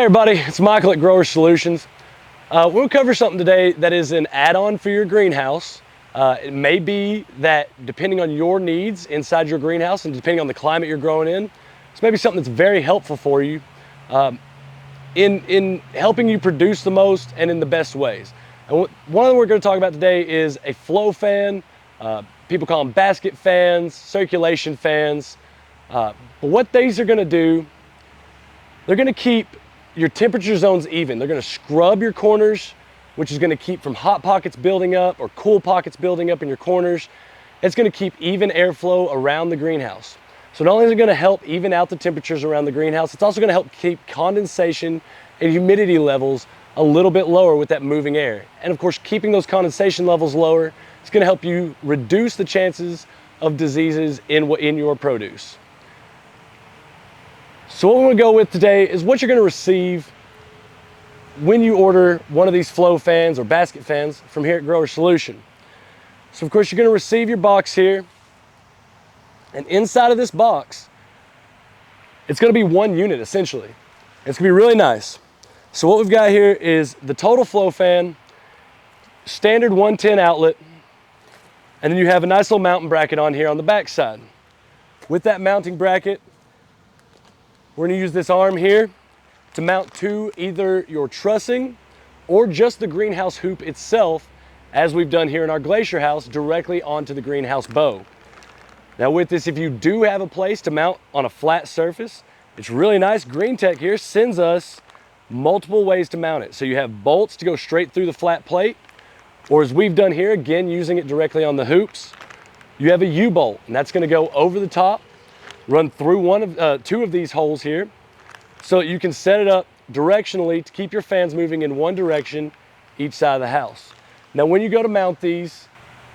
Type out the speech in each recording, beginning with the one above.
everybody, it's Michael at Grower Solutions. We'll cover something today that is an add-on for your greenhouse. It may be that depending on your needs inside your greenhouse and depending on the climate you're growing in, it's maybe something that's very helpful for you in helping you produce the most and in the best ways. And one of them we're going to talk about today is a flow fan. People call them basket fans, circulation fans. But what these are going to do, they're going to keep your temperature zones even. They're going to scrub your corners, which is going to keep from hot pockets building up or cool pockets building up in your corners. It's going to keep even airflow around the greenhouse. So not only is it going to help even out the temperatures around the greenhouse, it's also going to help keep condensation and humidity levels a little bit lower with that moving air. And of course, keeping those condensation levels lower, it's going to help you reduce the chances of diseases in your produce. So what we're going to go with today is what you're going to receive when you order one of these flow fans or basket fans from here at Grower Solution. So of course you're going to receive your box here, and inside of this box it's going to be one unit essentially. It's going to be really nice. So what we've got here is the total flow fan, standard 110 outlet, and then you have a nice little mounting bracket on here on the back side. With that mounting bracket, we're going to use this arm here to mount to either your trussing or just the greenhouse hoop itself, as we've done here in our glacier house, directly onto the greenhouse bow. Now with this, if you do have a place to mount on a flat surface, it's really nice. Green Tech here sends us multiple ways to mount it. So you have bolts to go straight through the flat plate, or as we've done here, again, using it directly on the hoops, you have a U-bolt, and that's going to go over the top, run through two of these holes here, so you can set it up directionally to keep your fans moving in one direction each side of the house. Now when you go to mount these,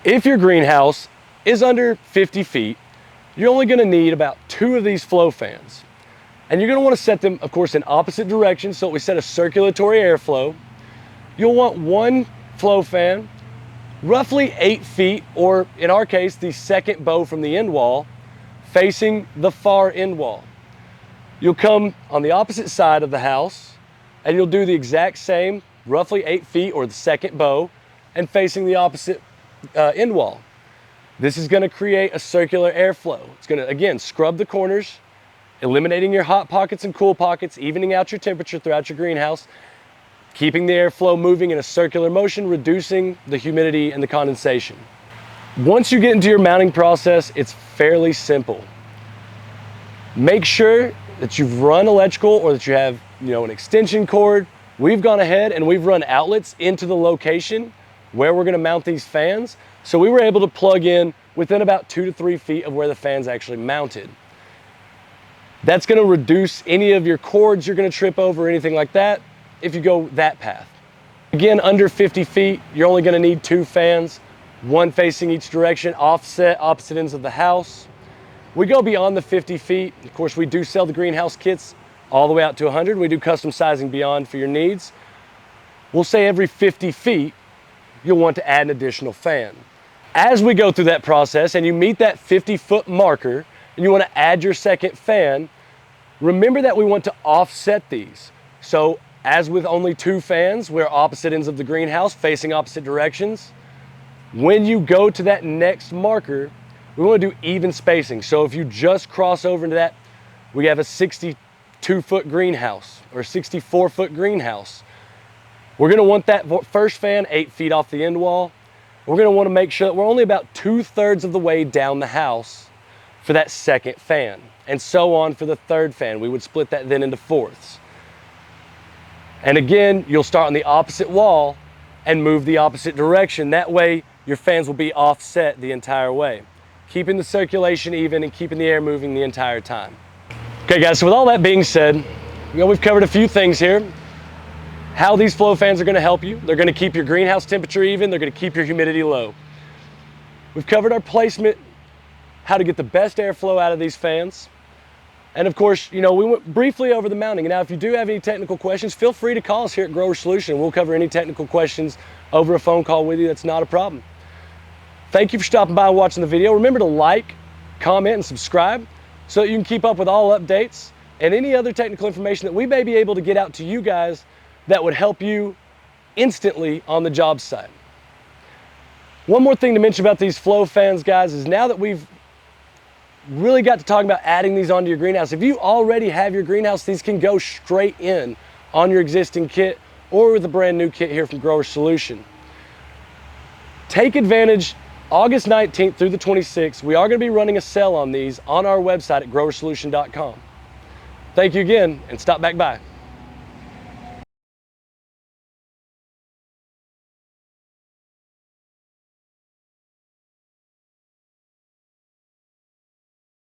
if your greenhouse is under 50 feet, you're only going to need about 2 of these flow fans. And you're going to want to set them, of course, in opposite directions, so we set a circulatory airflow. You'll want one flow fan roughly 8 feet, or in our case, the second bow from the end wall, facing the far end wall. You'll come on the opposite side of the house and you'll do the exact same, roughly 8 feet or the second bow, and facing the opposite end wall. This is going to create a circular airflow. It's going to, again, scrub the corners, eliminating your hot pockets and cool pockets, evening out your temperature throughout your greenhouse, keeping the airflow moving in a circular motion, reducing the humidity and the condensation. Once you get into your mounting process, it's fairly simple. Make sure that you've run electrical or that you have, an extension cord. We've gone ahead and we've run outlets into the location where we're going to mount these fans. So we were able to plug in within about 2 to 3 feet of where the fan's actually mounted. That's going to reduce any of your cords you're going to trip over or anything like that if you go that path. Again, under 50 feet, you're only going to need 2 fans, one facing each direction, offset opposite ends of the house. We go beyond the 50 feet. Of course, we do sell the greenhouse kits all the way out to 100. We do custom sizing beyond for your needs. We'll say every 50 feet, you'll want to add an additional fan. As we go through that process and you meet that 50-foot marker and you want to add your second fan, remember that we want to offset these. So as with only 2 fans, we're opposite ends of the greenhouse facing opposite directions. When you go to that next marker, we want to do even spacing. So if you just cross over into that, we have a 62-foot greenhouse or a 64-foot greenhouse. We're going to want that first fan 8 feet off the end wall. We're going to want to make sure that we're only about 2/3 of the way down the house for that second fan, and so on for the third fan. We would split that then into fourths. And again, you'll start on the opposite wall and move the opposite direction. That way, your fans will be offset the entire way, keeping the circulation even and keeping the air moving the entire time. Okay guys, so with all that being said, we've covered a few things here. How these flow fans are going to help you. They're going to keep your greenhouse temperature even. They're going to keep your humidity low. We've covered our placement, how to get the best airflow out of these fans. And of course, we went briefly over the mounting. And now if you do have any technical questions, feel free to call us here at Grower Solution. We'll cover any technical questions over a phone call with you. That's not a problem. Thank you for stopping by and watching the video. Remember to like, comment, and subscribe so that you can keep up with all updates and any other technical information that we may be able to get out to you guys that would help you instantly on the job site. One more thing to mention about these flow fans, guys, is now that we've really got to talk about adding these onto your greenhouse, if you already have your greenhouse, these can go straight in on your existing kit or with a brand new kit here from Grower Solution. Take advantage. August 19th through the 26th, we are going to be running a sale on these on our website at growersolution.com. Thank you again, and stop back by.